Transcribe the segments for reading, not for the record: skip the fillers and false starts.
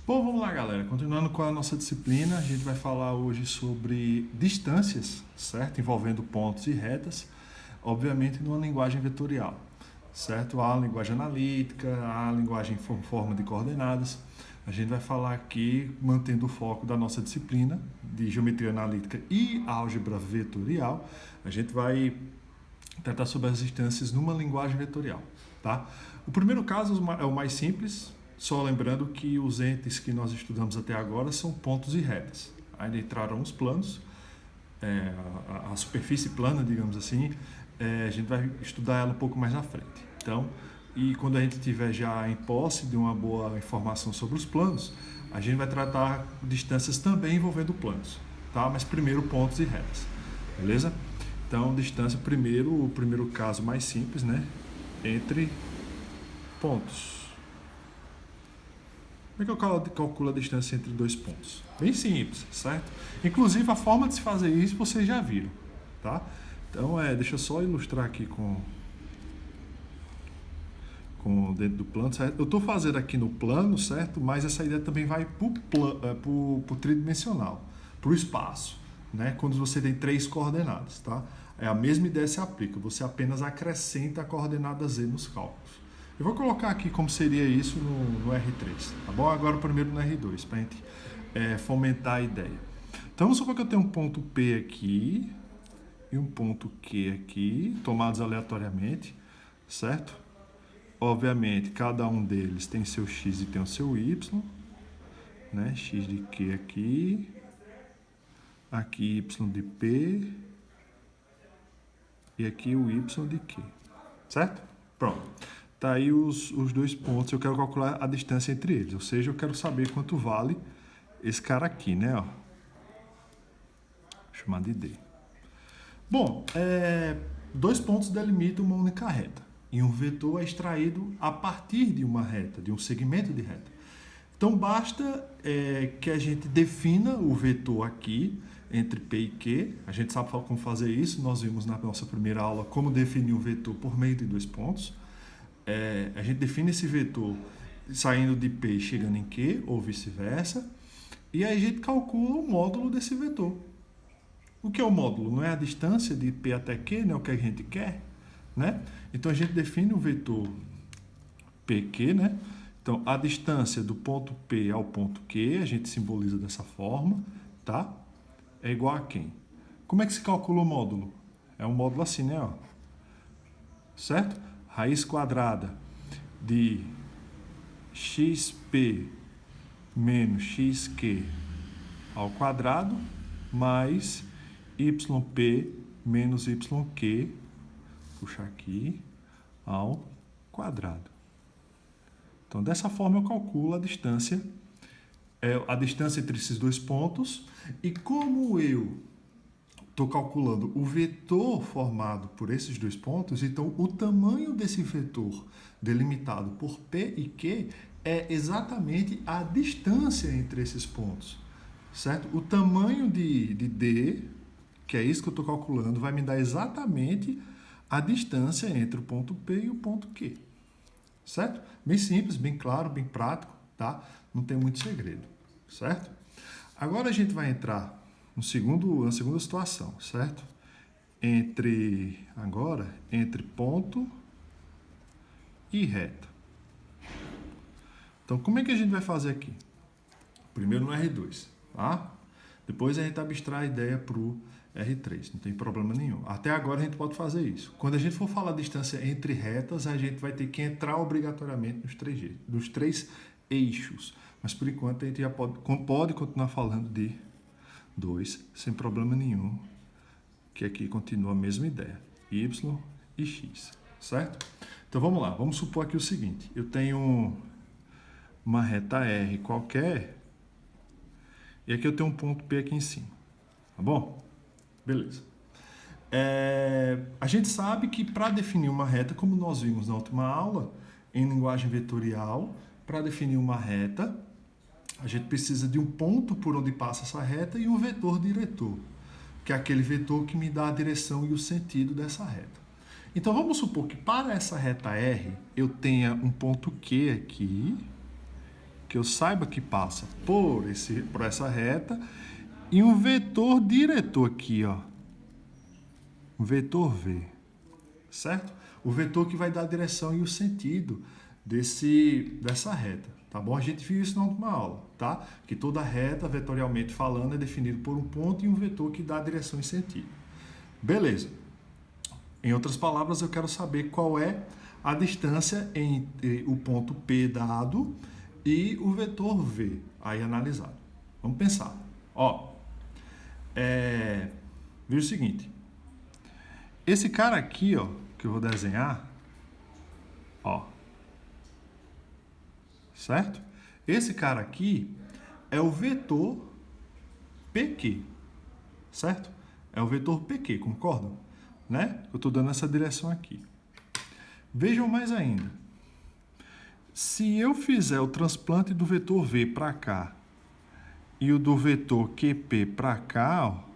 Bom, vamos lá, galera. Continuando com a nossa disciplina, a gente vai falar hoje sobre distâncias, certo? Envolvendo pontos e retas, obviamente numa linguagem vetorial, certo? Há a linguagem analítica, há a linguagem em forma de coordenadas. A gente vai falar aqui, mantendo o foco da nossa disciplina de geometria analítica e álgebra vetorial, a gente vai tratar sobre as distâncias numa linguagem vetorial, tá? O primeiro caso é o mais simples, só lembrando que os entes que nós estudamos até agora são pontos e retas. Ainda entraram os planos, a superfície plana, digamos assim, a gente vai estudar ela um pouco mais na frente. Então, e quando a gente tiver já em posse de uma boa informação sobre os planos, a gente vai tratar distâncias também envolvendo planos, tá? Mas primeiro pontos e retas, beleza? Então, distância primeiro, o primeiro caso mais simples, né? Entre pontos. Como é que eu calculo a distância entre dois pontos? Bem simples, certo? Inclusive, a forma de se fazer isso vocês já viram, tá? Então, deixa eu só ilustrar aqui com dentro do plano, certo? Eu estou fazendo aqui no plano, certo? Mas essa ideia também vai para o tridimensional, para o espaço, né? Quando você tem três coordenadas, tá? A mesma ideia se aplica, você apenas acrescenta a coordenada z nos cálculos. Eu vou colocar aqui como seria isso no R3, tá bom? Agora primeiro no R2, para a gente fomentar a ideia. Então vamos supor que eu tenho um ponto P aqui e um ponto Q aqui, tomados aleatoriamente, certo? Obviamente, cada um deles tem seu x e tem o seu y, né? X de Q aqui y de P e aqui o y de Q, certo? Pronto. Tá aí os dois pontos, eu quero calcular a distância entre eles, ou seja, eu quero saber quanto vale esse cara aqui, né? Ó. Vou chamar de D. Bom, dois pontos delimitam uma única reta. E um vetor é extraído a partir de uma reta, de um segmento de reta. Então, basta que a gente defina o vetor aqui, entre P e Q. A gente sabe como fazer isso. Nós vimos na nossa primeira aula como definir um vetor por meio de dois pontos. A gente define esse vetor saindo de P e chegando em Q, ou vice-versa. E aí a gente calcula o módulo desse vetor. O que é o módulo? Não é a distância de P até Q, né? O que a gente quer, né? Então a gente define o vetor PQ, né? Então a distância do ponto P ao ponto Q, a gente simboliza dessa forma, tá? É igual a quem? Como é que se calcula o módulo? É um módulo assim, né? Ó. Certo? Raiz quadrada de xp menos xq ao quadrado mais yp menos yq, puxar aqui, ao quadrado. Então, dessa forma eu calculo a distância entre esses dois pontos, e como eu estou calculando o vetor formado por esses dois pontos, então o tamanho desse vetor delimitado por P e Q é exatamente a distância entre esses pontos, certo? O tamanho de D, que é isso que eu estou calculando, vai me dar exatamente a distância entre o ponto P e o ponto Q, certo? Bem simples, bem claro, bem prático, tá? Não tem muito segredo, certo? Agora a gente vai entrar na segunda situação, certo? Entre ponto e reta. Então, como é que a gente vai fazer aqui? Primeiro no R2, tá? Depois a gente abstrai a ideia para o R3, não tem problema nenhum. Até agora a gente pode fazer isso. Quando a gente for falar distância entre retas, a gente vai ter que entrar obrigatoriamente nos três eixos. Mas por enquanto a gente já pode continuar falando de 2 sem problema nenhum, que aqui continua a mesma ideia, y e x, certo? Então vamos lá, vamos supor aqui o seguinte, eu tenho uma reta R qualquer, e aqui eu tenho um ponto P aqui em cima, tá bom? Beleza. A gente sabe que para definir uma reta, como nós vimos na última aula, em linguagem vetorial, para definir uma reta, a gente precisa de um ponto por onde passa essa reta e um vetor diretor, que é aquele vetor que me dá a direção e o sentido dessa reta. Então vamos supor que para essa reta R eu tenha um ponto Q aqui que eu saiba que passa por essa reta, e um vetor diretor aqui, ó. Um vetor V, certo? O vetor que vai dar a direção e o sentido dessa reta, tá bom? A gente viu isso na última aula, tá? Que toda reta, vetorialmente falando, é definida por um ponto e um vetor que dá a direção e sentido. Beleza. Em outras palavras, eu quero saber qual é a distância entre o ponto P dado e o vetor V aí analisado. Vamos pensar. Ó, veja o seguinte. Esse cara aqui, ó, que eu vou desenhar, ó, certo? Esse cara aqui é o vetor PQ, certo? É o vetor PQ, concordam? Né? Eu estou dando essa direção aqui. Vejam mais ainda. Se eu fizer o transplante do vetor V para cá e o do vetor QP para cá, ó,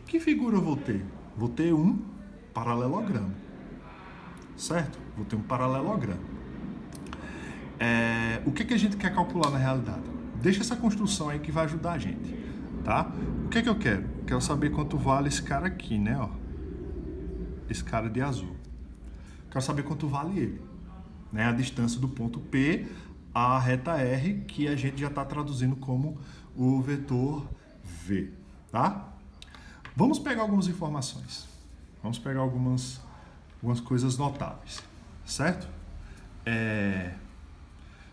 que figura eu vou ter? Vou ter um paralelogramo, certo? Vou ter um paralelogramo. O que a gente quer calcular na realidade? Deixa essa construção aí que vai ajudar a gente, tá? O que eu quero? Quero saber quanto vale esse cara aqui, né? Ó, esse cara de azul. Quero saber quanto vale ele, né? A distância do ponto P à reta R, que a gente já está traduzindo como o vetor V, tá? Vamos pegar algumas informações. Vamos pegar algumas coisas notáveis, certo?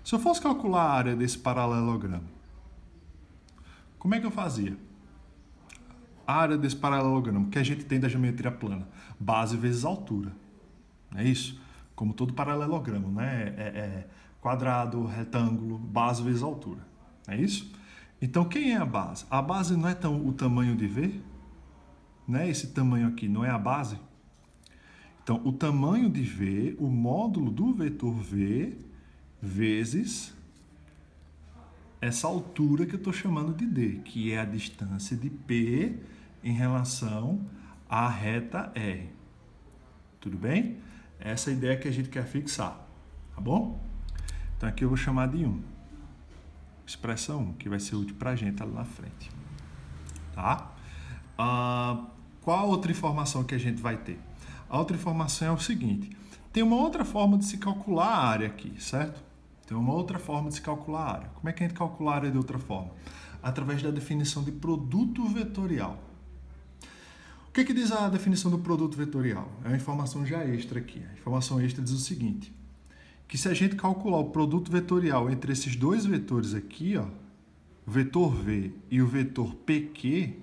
Se eu fosse calcular a área desse paralelogramo, como é que eu fazia? A área desse paralelogramo que a gente tem da geometria plana, base vezes altura, não é isso? Como todo paralelogramo, né? Quadrado, retângulo, base vezes altura, é isso? Então, quem é a base? A base não é o tamanho de V? Né? Esse tamanho aqui não é a base? Então, o tamanho de V, o módulo do vetor V, vezes essa altura que eu estou chamando de D, que é a distância de P em relação à reta R. Tudo bem? Essa é a ideia que a gente quer fixar, tá bom? Então, aqui eu vou chamar de 1. Expressão 1, que vai ser útil para a gente ali na frente. Tá? Qual a outra informação que a gente vai ter? A outra informação é o seguinte. Tem uma outra forma de se calcular a área aqui, certo? Tem uma outra forma de se calcular a área. Como é que a gente calcula a área de outra forma? Através da definição de produto vetorial. O que diz a definição do produto vetorial? É uma informação já extra aqui. A informação extra diz o seguinte, que se a gente calcular o produto vetorial entre esses dois vetores aqui, ó, o vetor V e o vetor PQ,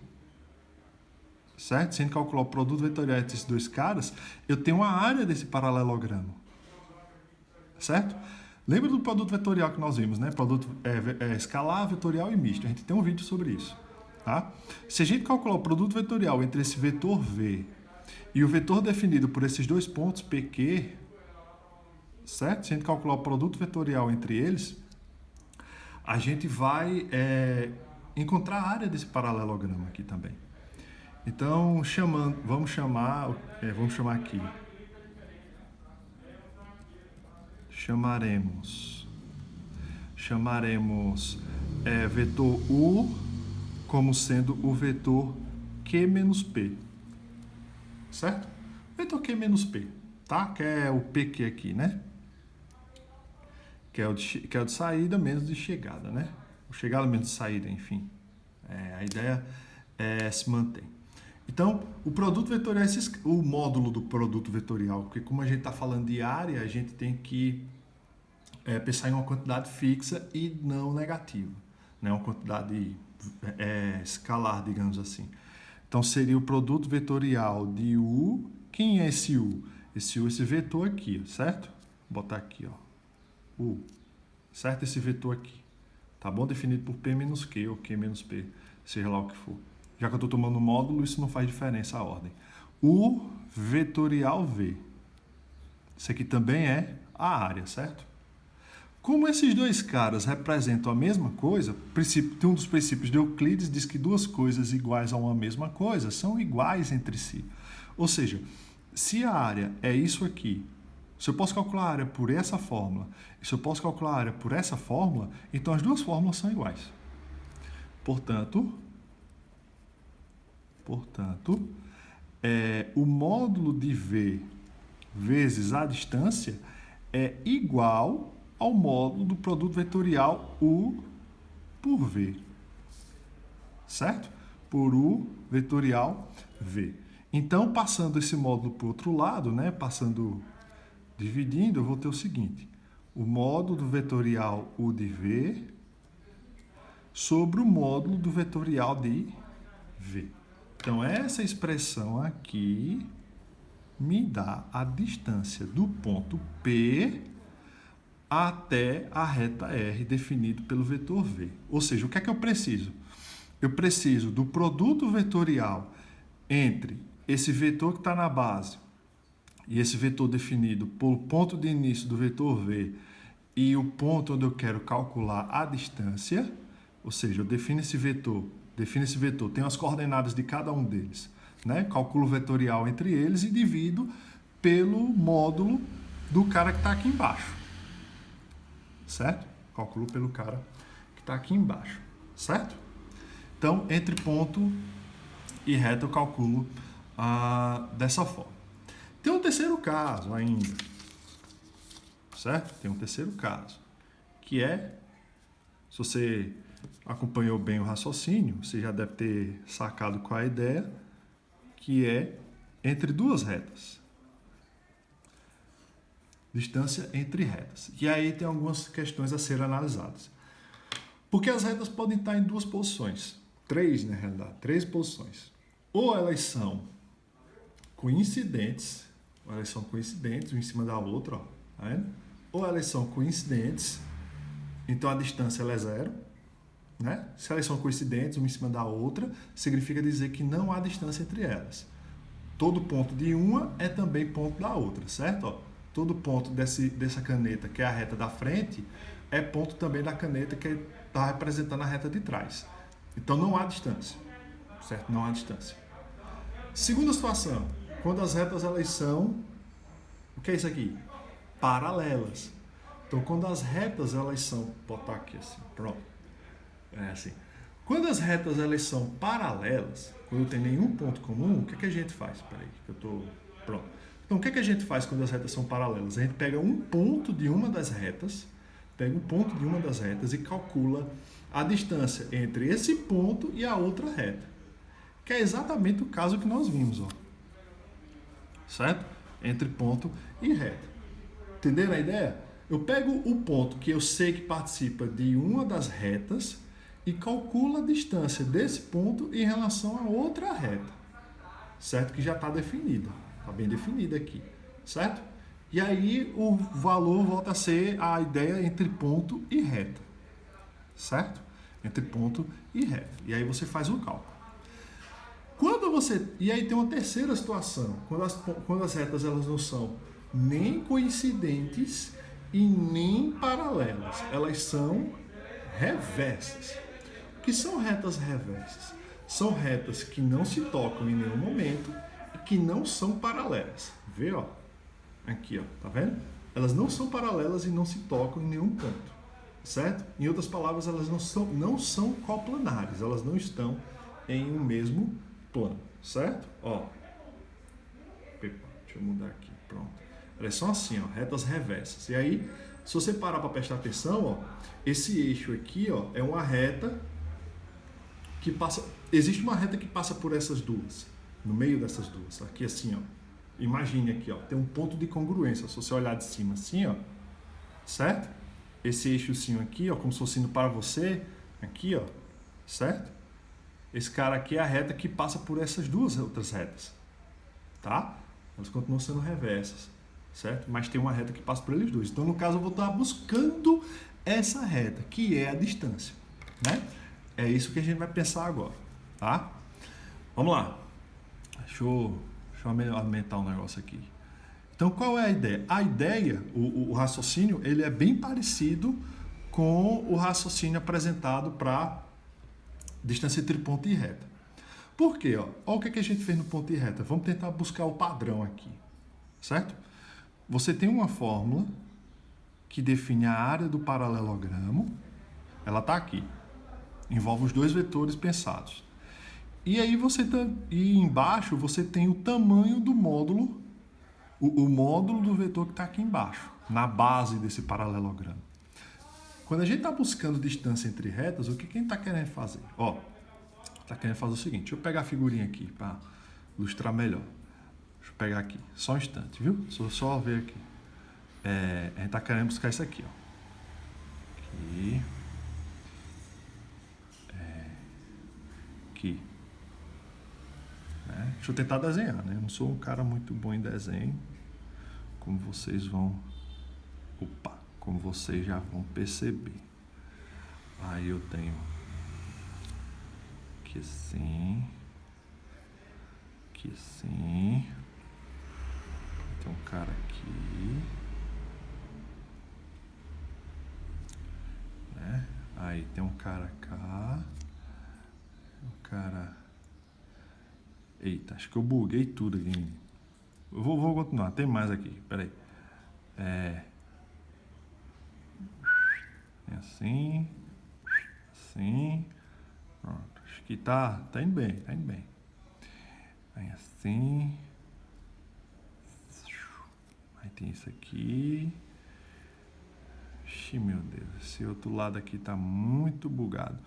certo? Se a gente calcular o produto vetorial entre esses dois caras, eu tenho a área desse paralelogramo, certo? Lembra do produto vetorial que nós vimos, né? Produto escalar, vetorial e misto. A gente tem um vídeo sobre isso, tá? Se a gente calcular o produto vetorial entre esse vetor V e o vetor definido por esses dois pontos PQ, certo? Se a gente calcular o produto vetorial entre eles, a gente vai encontrar a área desse paralelogramo aqui também. Então, vamos chamar aqui. Chamaremos vetor U como sendo o vetor Q menos P. Certo? Vetor Q menos P, tá? Que é o PQ aqui, né? Que é o de saída menos de chegada, né? O chegada menos de saída, enfim. A ideia se mantém. Então, o produto vetorial é o módulo do produto vetorial, porque como a gente está falando de área, a gente tem que pensar em uma quantidade fixa e não negativa, né? Uma quantidade escalar, digamos assim. Então, seria o produto vetorial de U. Quem é esse U? Esse vetor aqui, certo? Vou botar aqui, ó. U, certo? Esse vetor aqui, tá bom? Definido por P menos Q ou Q menos P, seja lá o que for. Já que eu estou tomando módulo, isso não faz diferença a ordem. U vetorial V. Isso aqui também é a área, certo? Como esses dois caras representam a mesma coisa, tem um dos princípios de Euclides diz que duas coisas iguais a uma mesma coisa são iguais entre si. Ou seja, se a área é isso aqui Se eu posso calcular a área por essa fórmula, e se eu posso calcular a área por essa fórmula, então as duas fórmulas são iguais. Portanto, o módulo de V vezes a distância é igual ao módulo do produto vetorial U por V. Certo? Por U vetorial V. Então, passando esse módulo para o outro lado, né? Dividindo, eu vou ter o seguinte. O módulo do vetorial U de V sobre o módulo do vetorial de V. Então, essa expressão aqui me dá a distância do ponto P até a reta R definido pelo vetor V. Ou seja, o que é que eu preciso? Eu preciso do produto vetorial entre esse vetor que está na base e esse vetor definido pelo ponto de início do vetor V e o ponto onde eu quero calcular a distância, ou seja, eu defino esse vetor, tenho as coordenadas de cada um deles, né? Calculo o vetorial entre eles e divido pelo módulo do cara que está aqui embaixo, certo? Calculo pelo cara que está aqui embaixo, certo? Então, entre ponto e reta eu calculo dessa forma. Tem um terceiro caso ainda, certo? Tem um terceiro caso, que é, se você acompanhou bem o raciocínio, você já deve ter sacado qual é a ideia, que é entre duas retas. Distância entre retas. E aí tem algumas questões a serem analisadas. Porque as retas podem estar em duas posições. Três, na realidade. Três posições. Ou elas são coincidentes, uma em cima da outra, ó, tá vendo? Ou elas são coincidentes, então a distância ela é zero, né? Se elas são coincidentes, uma em cima da outra, significa dizer que não há distância entre elas. Todo ponto de uma é também ponto da outra, certo? Ó, todo ponto dessa caneta, que é a reta da frente, é ponto também da caneta que está representando a reta de trás. Então não há distância, certo? Não há distância. Segunda situação, quando as retas elas são, o que é isso aqui? Paralelas. Então quando as retas elas são, vou botar aqui assim, pronto. É assim. Quando as retas elas são paralelas, quando não tem nenhum ponto comum, o que é que a gente faz? Espera aí, que eu tô pronto. Então o que é que a gente faz quando as retas são paralelas? A gente pega um ponto de uma das retas, e calcula a distância entre esse ponto e a outra reta. Que é exatamente o caso que nós vimos, ó. Certo? Entre ponto e reta. Entenderam a ideia? Eu pego o ponto que eu sei que participa de uma das retas e calculo a distância desse ponto em relação a outra reta. Certo? Que já está definida. Está bem definida aqui. Certo? E aí o valor volta a ser a ideia entre ponto e reta. Certo? Entre ponto e reta. E aí você faz o cálculo. E aí tem uma terceira situação, quando as retas elas não são nem coincidentes e nem paralelas, elas são reversas. O que são retas reversas? São retas que não se tocam em nenhum momento e que não são paralelas. Vê, ó, aqui, ó, tá vendo? Elas não são paralelas e não se tocam em nenhum ponto, certo? Em outras palavras, elas não são coplanares, elas não estão em um mesmo plano, certo? Ó, deixa eu mudar aqui, pronto. Elas são assim, ó, retas reversas. E aí, se você parar para prestar atenção, ó, esse eixo aqui, ó, é uma reta que passa. Existe uma reta que passa por essas duas, no meio dessas duas. Aqui assim, ó. Imagine aqui, ó, tem um ponto de congruência. Se você olhar de cima assim, ó, certo? Esse eixozinho aqui, ó, como se fosse indo para você, aqui, ó, certo? Esse cara aqui é a reta que passa por essas duas outras retas, tá? Elas continuam sendo reversas, certo? Mas tem uma reta que passa por eles dois. Então, no caso, eu vou estar buscando essa reta, que é a distância, né? É isso que a gente vai pensar agora, tá? Vamos lá. Deixa eu aumentar um negócio aqui. Então, qual é a ideia? A ideia, o raciocínio, ele é bem parecido com o raciocínio apresentado para distância entre ponto e reta. Por quê? Olha o que a gente fez no ponto e reta. Vamos tentar buscar o padrão aqui, certo? você tem uma fórmula que define a área do paralelogramo. Ela está aqui. Envolve os dois vetores pensados. E aí e embaixo você tem o tamanho do módulo, o módulo do vetor que está aqui embaixo, na base desse paralelogramo. Quando a gente está buscando distância entre retas, o que a gente está querendo fazer? Ó, está querendo fazer o seguinte, deixa eu pegar a figurinha aqui para ilustrar melhor. Deixa eu pegar aqui, só um instante, viu? Só ver aqui. A gente está querendo buscar isso aqui, ó. Aqui. Aqui. Né? Deixa eu tentar desenhar, né? Eu não sou um cara muito bom em desenho, como vocês já vão perceber. Aí eu tenho aqui assim, aqui assim, tem um cara aqui, né? Aí tem um cara cá, um cara... Eita, acho que eu buguei tudo aqui. Eu vou continuar, tem mais aqui, peraí. Assim, assim, pronto, acho que tá indo bem, Aí assim, aí tem isso aqui. Ixi, meu Deus, esse outro lado aqui tá muito bugado.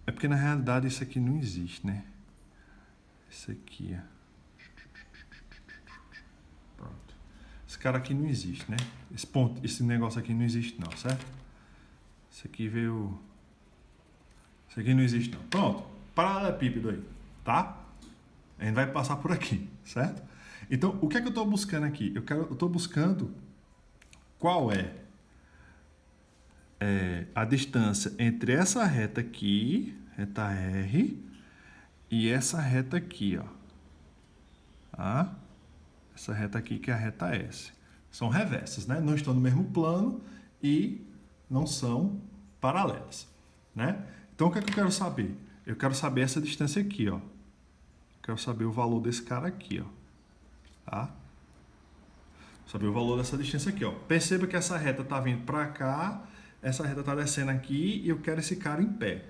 É porque na realidade isso aqui não existe, né? Isso aqui, ó. Pronto. Esse cara aqui não existe, né? Esse negócio aqui não existe não, certo? Isso aqui veio... Isso aqui não existe não. Pronto. Paralelepípedo aí, tá? A gente vai passar por aqui, certo? Então, o que é que eu estou buscando aqui? Eu estou buscando qual é a distância entre essa reta aqui, reta R, e essa reta aqui, ó. Tá? Essa reta aqui que é a reta S. São reversas, né? Não estão no mesmo plano e não são paralelas, né? Então, o que é que eu quero saber? Eu quero saber essa distância aqui, ó. Eu quero saber o valor desse cara aqui, ó. Tá? Saber o valor dessa distância aqui, ó. Perceba que essa reta tá vindo para cá, essa reta tá descendo aqui e eu quero esse cara em pé,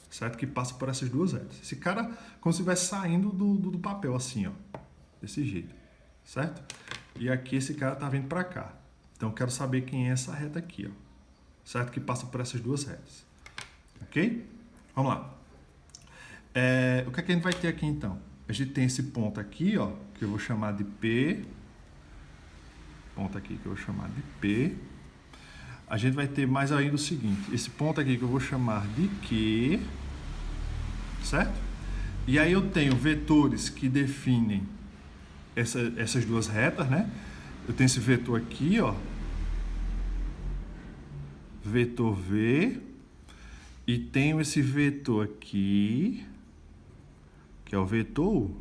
certo? Que passa por essas duas retas. Esse cara como se estivesse saindo do papel assim, ó. Desse jeito, certo? E aqui esse cara tá vindo para cá. Então, eu quero saber quem é essa reta aqui, ó. Certo? Que passa por essas duas retas. Ok? Vamos lá. O que é que a gente vai ter aqui, então? A gente tem esse ponto aqui, ó, que eu vou chamar de P. Ponto aqui que eu vou chamar de P. A gente vai ter mais ainda o seguinte, esse ponto aqui que eu vou chamar de Q, certo? E aí eu tenho vetores que definem essas duas retas, né? Eu tenho esse vetor aqui, ó, vetor V, e tenho esse vetor aqui, que é o vetor U.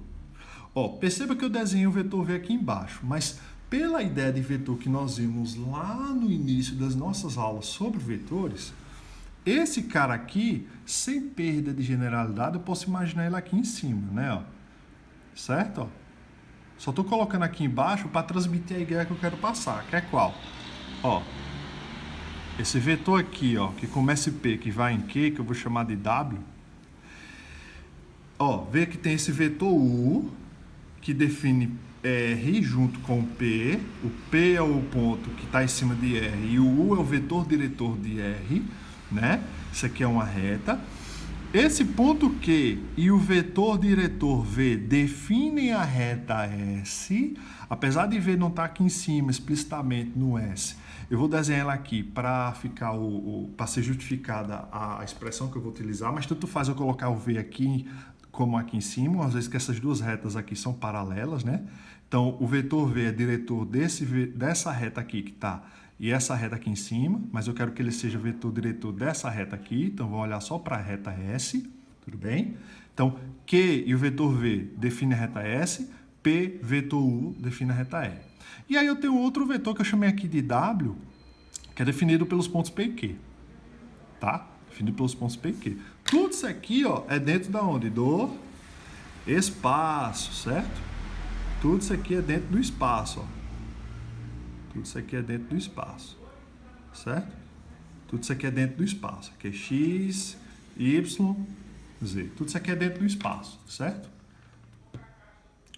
Ó, perceba que eu desenho o vetor V aqui embaixo, mas pela ideia de vetor que nós vimos lá no início das nossas aulas sobre vetores, esse cara aqui, sem perda de generalidade, eu posso imaginar ele aqui em cima, né? Ó. Certo? Ó. Só estou colocando aqui embaixo para transmitir a ideia que eu quero passar, que é qual? Ó, esse vetor aqui, ó, que começa em P, que vai em Q, que eu vou chamar de W. Ó, vê que tem esse vetor U, que define R junto com o P. O P é o ponto que está em cima de R e o U é o vetor diretor de R, né? Isso aqui é uma reta. Esse ponto Q e o vetor diretor V definem a reta S. Apesar de V não estar aqui em cima explicitamente no S, eu vou desenhar ela aqui para ficar para ser justificada a expressão que eu vou utilizar, mas tanto faz eu colocar o V aqui como aqui em cima, às vezes que essas duas retas aqui são paralelas, né? Então, o vetor V é diretor dessa reta aqui que está e essa reta aqui em cima, mas eu quero que ele seja vetor diretor dessa reta aqui, então vou olhar só para a reta S, tudo bem? Então, Q e o vetor V define a reta S, P, vetor U, define a reta E. E aí eu tenho outro vetor que eu chamei aqui de W, que é definido pelos pontos P e Q, tá? Definido pelos pontos P e Q. Tudo isso aqui, ó, é dentro da onde? Do espaço, certo? Tudo isso aqui é dentro do espaço, ó. Tudo isso aqui é dentro do espaço, certo? Tudo isso aqui é dentro do espaço. Aqui é x, y, z. Tudo isso aqui é dentro do espaço, certo?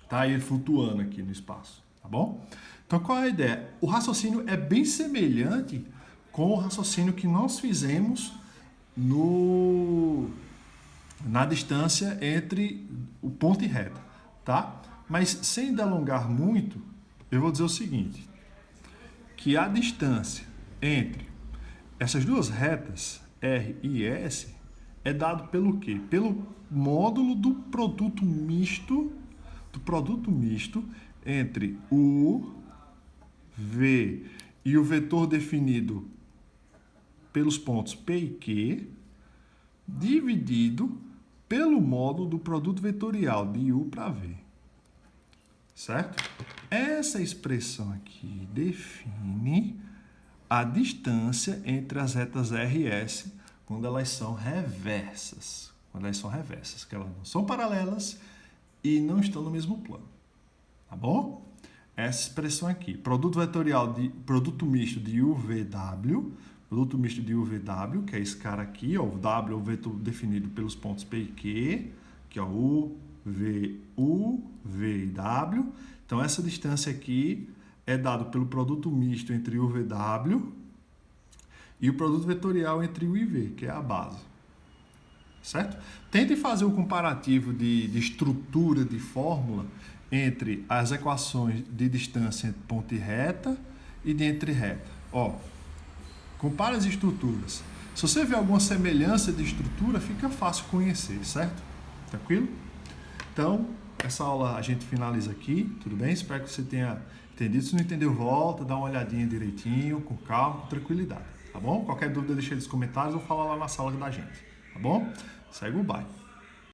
Tá aí flutuando aqui no espaço, tá bom? Então, qual é a ideia? O raciocínio é bem semelhante com o raciocínio que nós fizemos na distância entre o ponto e reta, tá? Mas sem delongar muito, eu vou dizer o seguinte, que a distância entre essas duas retas, R e S, é dado pelo quê? Pelo módulo do produto misto entre o V e o vetor definido pelos pontos P e Q, dividido pelo módulo do produto vetorial de U para V. Certo? Essa expressão aqui define a distância entre as retas R e S quando elas são reversas. Que elas não são paralelas e não estão no mesmo plano. Tá bom? Essa expressão aqui, produto misto de UVW, que é esse cara aqui, ó, o W é o vetor definido pelos pontos P e Q, que é o U, V e W. Então, essa distância aqui é dado pelo produto misto entre U, V, W e o produto vetorial entre U e V, que é a base. Certo? Tente fazer um comparativo de estrutura de fórmula entre as equações de distância entre ponto e reta e de entre reta. Ó, compara as estruturas. Se você vê alguma semelhança de estrutura, fica fácil conhecer, certo? Tranquilo? Então, essa aula a gente finaliza aqui, tudo bem? Espero que você tenha entendido. Se não entendeu, volta, dá uma olhadinha direitinho, com calma, com tranquilidade, tá bom? Qualquer dúvida, deixa aí nos comentários ou fala lá na sala da gente, tá bom? Segue o baile.